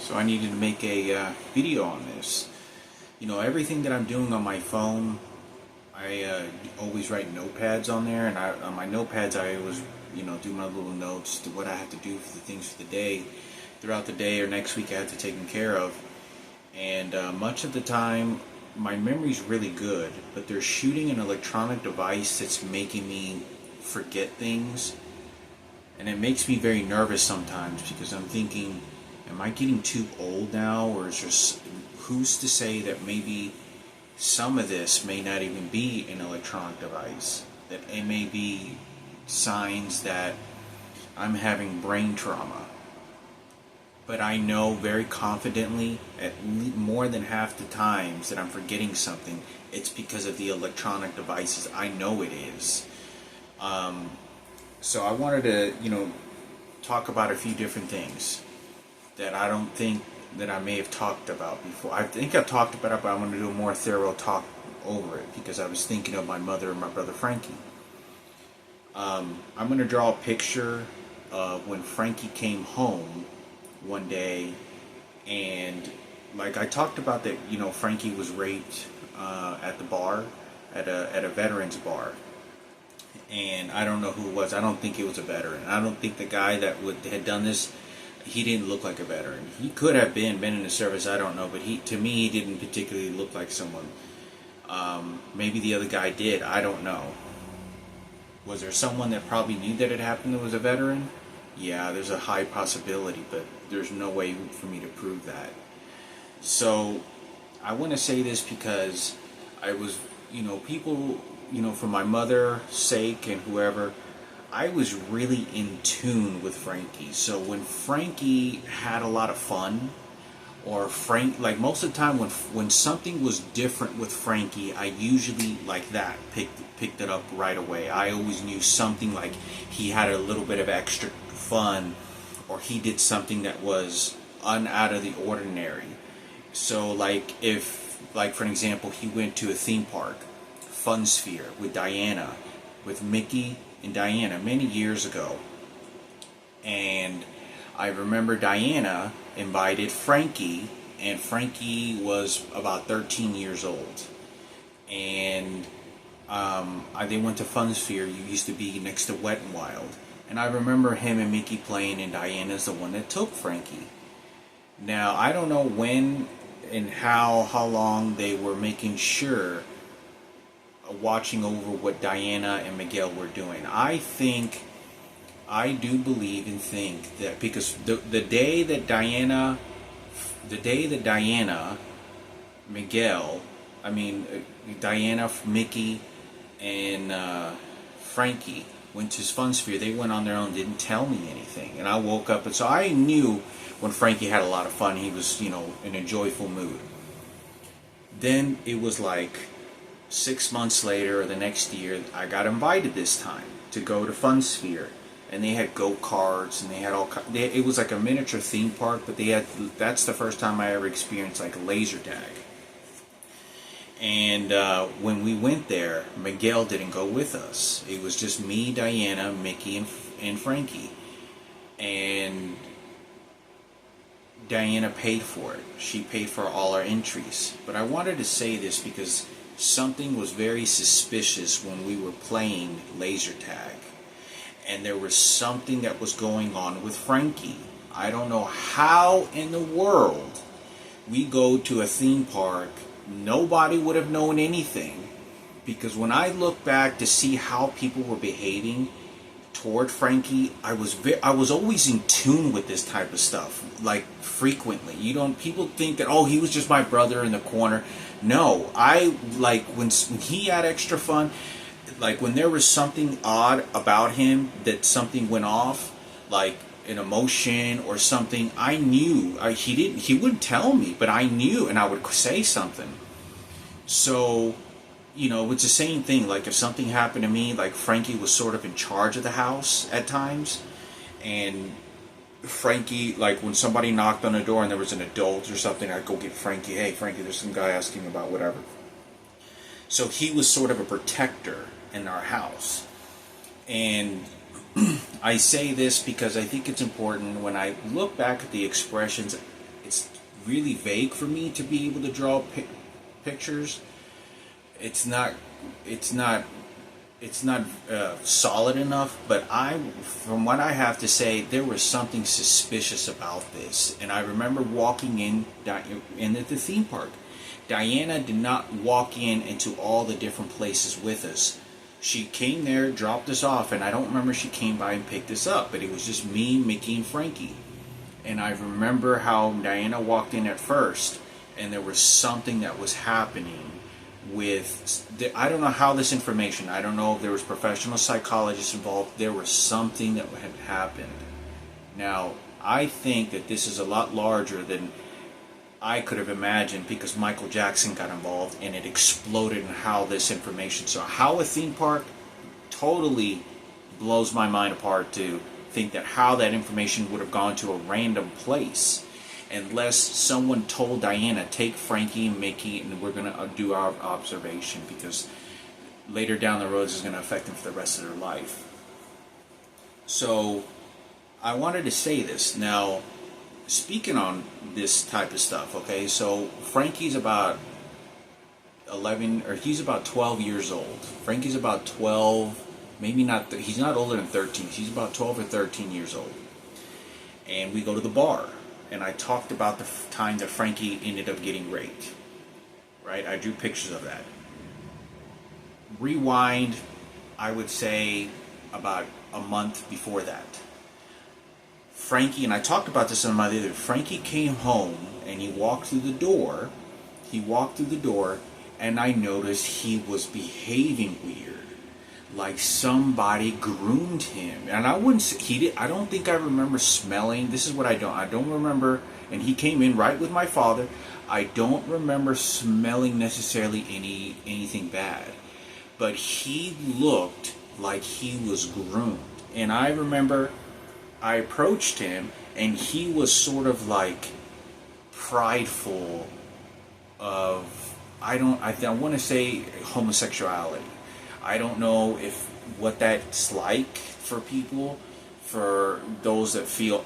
So I needed to make a video on this. You know, everything that I'm doing on my phone, I always write notepads on there, and on my notepads I always, do my little notes to what I have to do for the things for the day, throughout the day or next week I have to take care of. And much of the time, my memory's really good, but they're shooting an electronic device that's making me forget things, and it makes me very nervous sometimes because I'm thinking, am I getting too old now, or is there, who's to say that maybe some of this may not even be an electronic device, that it may be signs that I'm having brain trauma. But I know very confidently at more than half the times that I'm forgetting something, it's because of the electronic devices. I know it is. So I wanted to, talk about a few different things that I don't think that I may have talked about before. I think I've talked about it, but I'm going to do a more thorough talk over it because I was thinking of my mother and my brother Frankie. I'm going to draw a picture of when Frankie came home one day, and like I talked about that, Frankie was raped at the bar, at a veterans bar. And I don't know who it was. I don't think it was a veteran. I don't think the guy that had done this, he didn't look like a veteran. He could have been in the service, I don't know, but to me, he didn't particularly look like someone. Maybe the other guy did, I don't know. Was there someone that probably knew that it happened that was a veteran? Yeah, there's a high possibility, but there's no way for me to prove that. So, I want to say this because I was, people, for my mother's sake and whoever, I was really in tune with Frankie. So when Frankie had a lot of fun, or like most of the time when something was different with Frankie, I usually like that picked it up right away. I always knew something, like he had a little bit of extra fun, or he did something that was out of the ordinary. So like for example, he went to a theme park, Fun Sphere, with Diana, with Mickey and Diana many years ago. And I remember Diana invited Frankie, and Frankie was about 13 years old. And they went to Fun Sphere. You used to be next to Wet and Wild. And I remember him and Mickey playing, and Diana's the one that took Frankie. Now, I don't know when and how long they were making sure, watching over what Diana and Miguel were doing. I do believe and think that because the day that Diana, Miguel, Diana, Mickey, and Frankie went to Fun Sphere, they went on their own, didn't tell me anything. And I woke up, and so I knew when Frankie had a lot of fun, he was, in a joyful mood. Then it was like 6 months later, or the next year, I got invited this time to go to Fun Sphere, and they had go-karts, and they had it was like a miniature theme park, but that's the first time I ever experienced like laser tag. And when we went there, Miguel didn't go with us. It was just me, Diana, Mickey, and Frankie. And Diana paid for it. She paid for all our entries. But I wanted to say this because something was very suspicious when we were playing laser tag. And there was something that was going on with Frankie. I don't know how in the world we go to a theme park, nobody would have known anything. Because when I look back to see how people were behaving toward Frankie, I was always in tune with this type of stuff, like frequently. People think that, oh, he was just my brother in the corner. No, when he had extra fun, like when there was something odd about him, that something went off, like an emotion or something, I knew. He wouldn't tell me, but I knew, and I would say something. So, it's the same thing. Like if something happened to me, like Frankie was sort of in charge of the house at times, and Frankie, like when somebody knocked on the door and there was an adult or something, I'd go get Frankie. Hey, Frankie, there's some guy asking about whatever. So he was sort of a protector in our house. And I say this because I think it's important when I look back at the expressions it's really vague for me to be able to draw pictures. It's not it's not it's not solid enough, but from what I have to say, there was something suspicious about this. And I remember walking in at the theme park. Diana did not walk into all the different places with us. She came there, dropped us off, and I don't remember she came by and picked us up, but it was just me, Mickey, and Frankie. And I remember how Diana walked in at first, and there was something that was happening I don't know how this information, I don't know if there was professional psychologists involved. There was something that had happened. Now, I think that this is a lot larger than I could have imagined, because Michael Jackson got involved and it exploded in how this information. So how a theme park totally blows my mind apart to think that how that information would have gone to a random place, unless someone told Diana, take Frankie and Mickey and we're going to do our observation, because later down the road this is going to affect them for the rest of their life. So I wanted to say this. Now, speaking on this type of stuff, okay, so Frankie's about 11, or he's about 12 years old. Frankie's about 12, maybe not, he's not older than 13, he's about 12 or 13 years old. And we go to the bar. And I talked about the time that Frankie ended up getting raped. Right? I drew pictures of that. Rewind, I would say, about a month before that. Frankie, and I talked about this in my other, Frankie came home and he walked through the door. And I noticed he was behaving weird. Like somebody groomed him. And I wouldn't say, I don't think I remember smelling. This is what I don't remember. And he came in right with my father. I don't remember smelling necessarily anything bad. But he looked like he was groomed. And I remember I approached him and he was sort of like prideful of, I want to say homosexuality. I don't know what that's like for people, for those that feel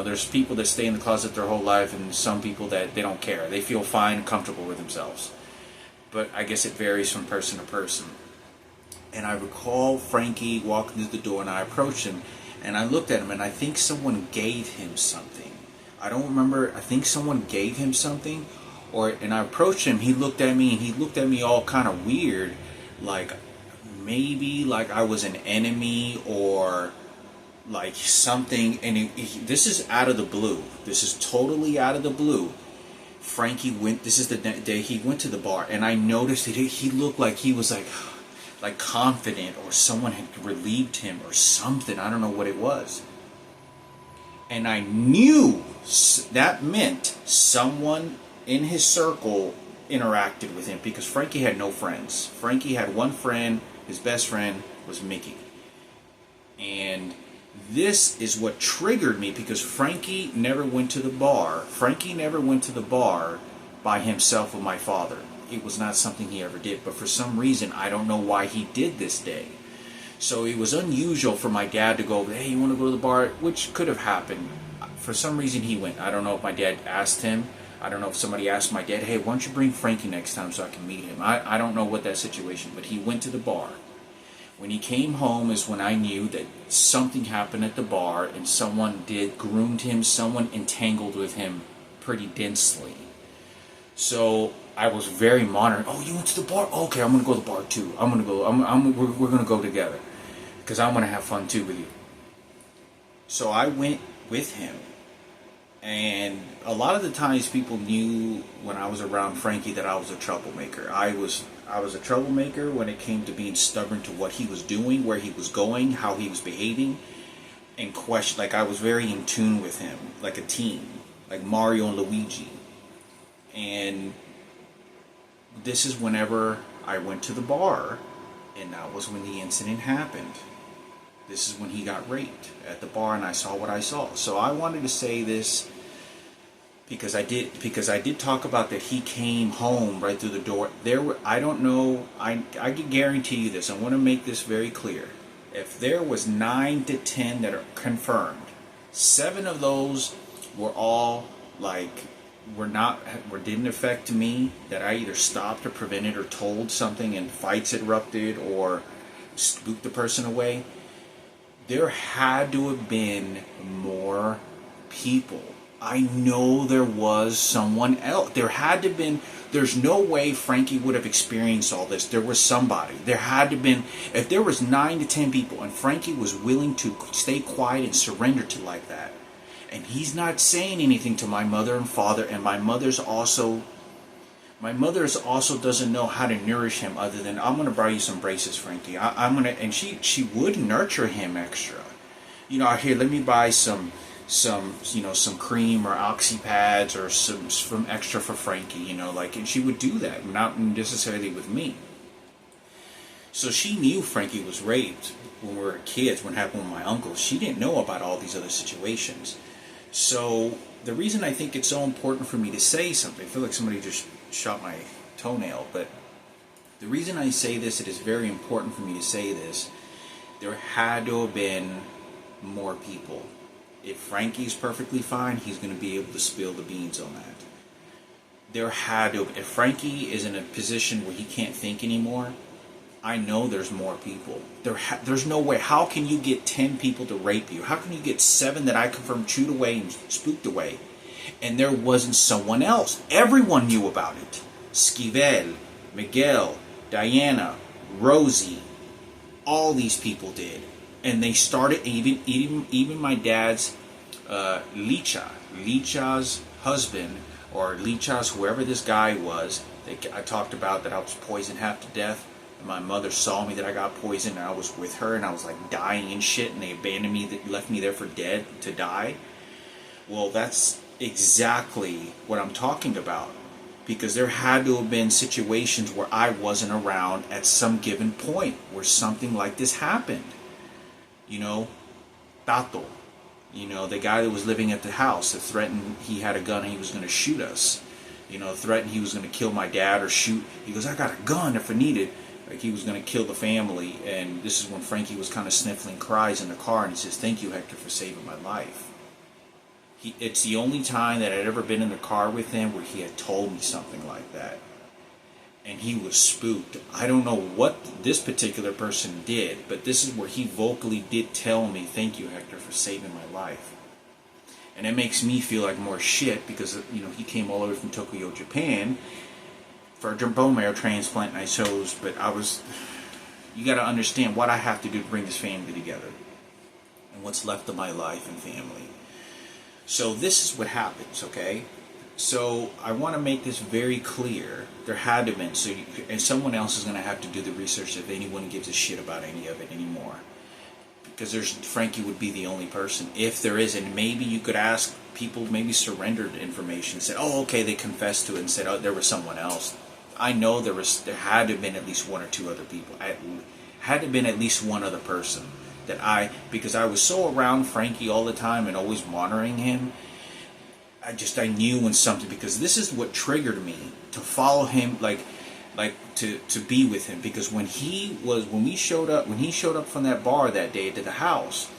there's people that stay in the closet their whole life, and some people that they don't care. They feel fine and comfortable with themselves. But I guess it varies from person to person. And I recall Frankie walking through the door, and I approached him, and I looked at him, and I think someone gave him something. I don't remember. I think someone gave him something, and I approached him. He looked at me, and he looked at me all kind of weird, like maybe like I was an enemy or like something. And this is out of the blue. This is totally out of the blue. Frankie this is the day he went to the bar, and I noticed that he looked like he was like confident, or someone had relieved him or something. I don't know what it was. And I knew that meant someone in his circle interacted with him, because Frankie had no friends. Frankie had one friend. His best friend was Mickey. And this is what triggered me, because Frankie never went to the bar. Frankie never went to the bar by himself with my father. It was not something he ever did. But for some reason, I don't know why he did this day. So it was unusual for my dad to go, hey, you want to go to the bar? Which could have happened. For some reason, he went. I don't know if my dad asked him. I don't know if somebody asked my dad, hey, why don't you bring Frankie next time so I can meet him? I don't know what that situation, but he went to the bar. When he came home is when I knew that something happened at the bar, and someone groomed him, someone entangled with him pretty densely. So I was very monitoring. Oh, you went to the bar? Okay, I'm going to go to the bar too. I'm going to go. We're going to go together, because I'm going to have fun too with you. So I went with him. And a lot of the times people knew when I was around Frankie that I was a troublemaker. I was a troublemaker when it came to being stubborn to what he was doing, where he was going, how he was behaving, and question. Like I was very in tune with him, like a team, like Mario and Luigi. And this is whenever I went to the bar, and that was when the incident happened. This is when he got raped at the bar, and I saw what I saw. So I wanted to say this because I did talk about that he came home right through the door. I don't know, I can guarantee you this. I want to make this very clear. If there was 9 to 10 that are confirmed, 7 of those were all like didn't affect me, that I either stopped or prevented or told something and fights erupted or spooked the person away, there had to have been more people. I know there was someone else. There had to have been. There's no way Frankie would have experienced all this. There was somebody. There had to have been. If there was 9 to 10 people and Frankie was willing to stay quiet and surrender to like that, and he's not saying anything to my mother and father, and my mother's also doesn't know how to nourish him other than, I'm gonna buy you some braces, Frankie. I'm gonna, and she would nurture him extra. Here, let me buy some some cream or oxy pads or some extra for Frankie. And she would do that, not necessarily with me. So she knew Frankie was raped when we were kids, when it happened with my uncle. She didn't know about all these other situations. So the reason I think it's so important for me to say something, I feel like somebody just shot my toenail, but the reason I say this, it is very important for me to say this, there had to have been more people. If Frankie's perfectly fine, he's going to be able to spill the beans on that. There had to have, if Frankie is in a position where he can't think anymore, I know there's more people. There's no way. How can you get 10 people to rape you? How can you get 7 that I confirmed chewed away and spooked away? And there wasn't someone else. Everyone knew about it. Esquivel, Miguel, Diana, Rosie, all these people did. And they started, even my dad's Licha's husband, or Licha's whoever this guy was, I talked about that I was poisoned half to death. My mother saw me that I got poisoned, and I was with her, and I was like dying and shit, and they abandoned me, left me there for dead to die. Well, that's exactly what I'm talking about, because there had to have been situations where I wasn't around at some given point where something like this happened. Tato, the guy that was living at the house that threatened he had a gun and he was going to shoot us. Threatened he was going to kill my dad or shoot. He goes, I got a gun if I needed. Like he was going to kill the family. And this is when Frankie was kind of sniffling cries in the car, and he says, thank you, Hector, for saving my life. It's the only time that I'd ever been in the car with him where he had told me something like that. And he was spooked. I don't know what this particular person did, but this is where he vocally did tell me, thank you, Hector, for saving my life. And it makes me feel like more shit because, he came all the way from Tokyo, Japan for a bone marrow transplant, and I chose, but you got to understand what I have to do to bring this family together and what's left of my life and family. So this is what happens, okay? So I want to make this very clear. There had to have been, and someone else is going to have to do the research if anyone gives a shit about any of it anymore. Because Frankie would be the only person, if there is, and maybe you could ask people, maybe surrendered information, said, oh, okay, they confessed to it, and said, oh, there was someone else. I know there had to have been at least 1 or 2 other people. Had to have been at least one other person because I was so around Frankie all the time and always monitoring him. I knew when something, because this is what triggered me to follow him, to be with him, because when he showed up from that bar that day to the house,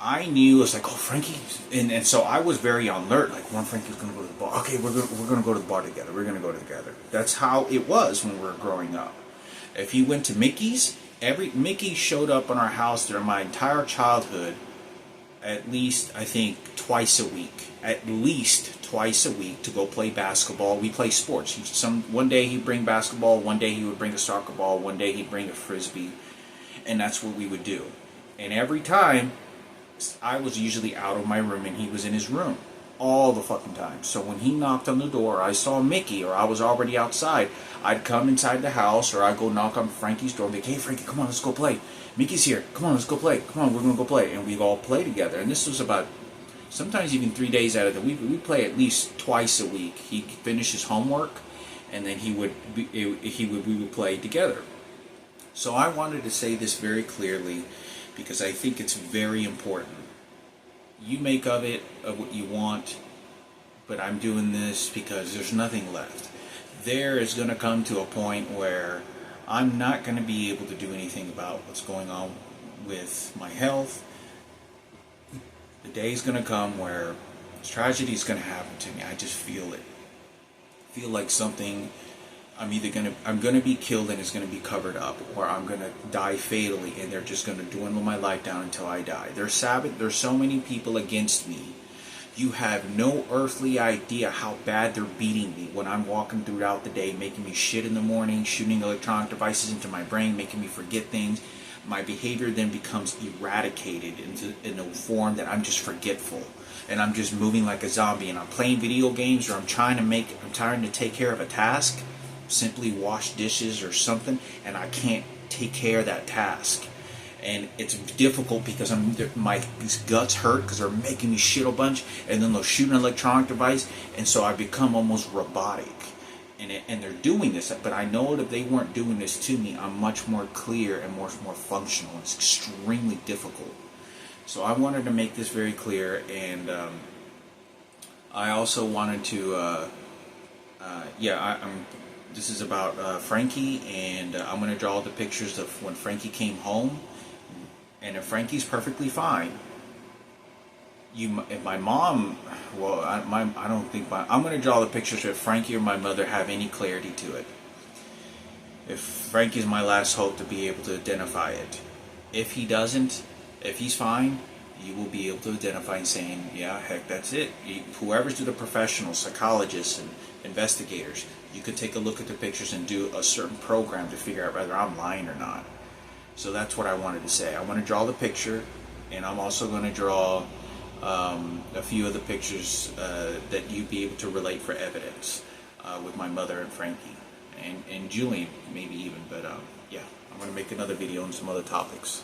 I knew, it was like, oh, Frankie, and so I was very on alert, like, when Frankie's going to go to the bar, okay, we're going to go to the bar together, we're going to go together. That's how it was when we were growing up. If he went to Mickey's, Mickey showed up on our house during my entire childhood, at least, I think, twice a week. At least twice a week to go play basketball. We play sports. One day he'd bring basketball, one day he would bring a soccer ball, one day he'd bring a frisbee, and that's what we would do. And every time, I was usually out of my room and he was in his room. All the fucking time. So when he knocked on the door, I saw Mickey, or I was already outside, I'd come inside the house, or I'd go knock on Frankie's door and be like, hey Frankie, come on, let's go play. Mickey's here. Come on, let's go play. Come on, we're going to go play. And we'd all play together. And this was about, sometimes even 3 days out of the week. We'd play at least twice a week. He'd finish his homework, and then we would play together. So I wanted to say this very clearly because I think it's very important. You make of it what you want, but I'm doing this because there's nothing left. There is going to come to a point where I'm not going to be able to do anything about what's going on with my health. The day is going to come where This tragedy is going to happen to me. I just feel it. I feel like something. I'm gonna be killed and it's gonna be covered up, or I'm gonna die fatally and they're just gonna dwindle my life down until I die. There's so many people against me. You have no earthly idea how bad they're beating me when I'm walking throughout the day, making me shit in the morning, shooting electronic devices into my brain, making me forget things. My behavior then becomes eradicated in a form that I'm just forgetful. And I'm just moving like a zombie, and I'm playing video games, or I'm trying to take care of a task, simply wash dishes or something, and I can't take care of that task. And it's difficult because my guts hurt because they're making me shit a bunch, and then they'll shoot an electronic device, and so I become almost robotic. And they're doing this, but I know that if they weren't doing this to me, I'm much more clear and more functional. It's extremely difficult. So I wanted to make this very clear, and I also wanted to, this is about Frankie, and I'm going to draw the pictures of when Frankie came home. And if Frankie's perfectly fine, if my mom, well, I don't think I'm going to draw the pictures if Frankie or my mother have any clarity to it. If Frankie's my last hope to be able to identify it. If he doesn't, if he's fine, you will be able to identify and saying, yeah, heck, that's it. Whoever's the professionals, psychologists and investigators, you could take a look at the pictures and do a certain program to figure out whether I'm lying or not. So that's what I wanted to say. I want to draw the picture, and I'm also going to draw a few of the pictures that you'd be able to relate for evidence with my mother and Frankie, and Julian maybe even, but yeah, I'm going to make another video on some other topics.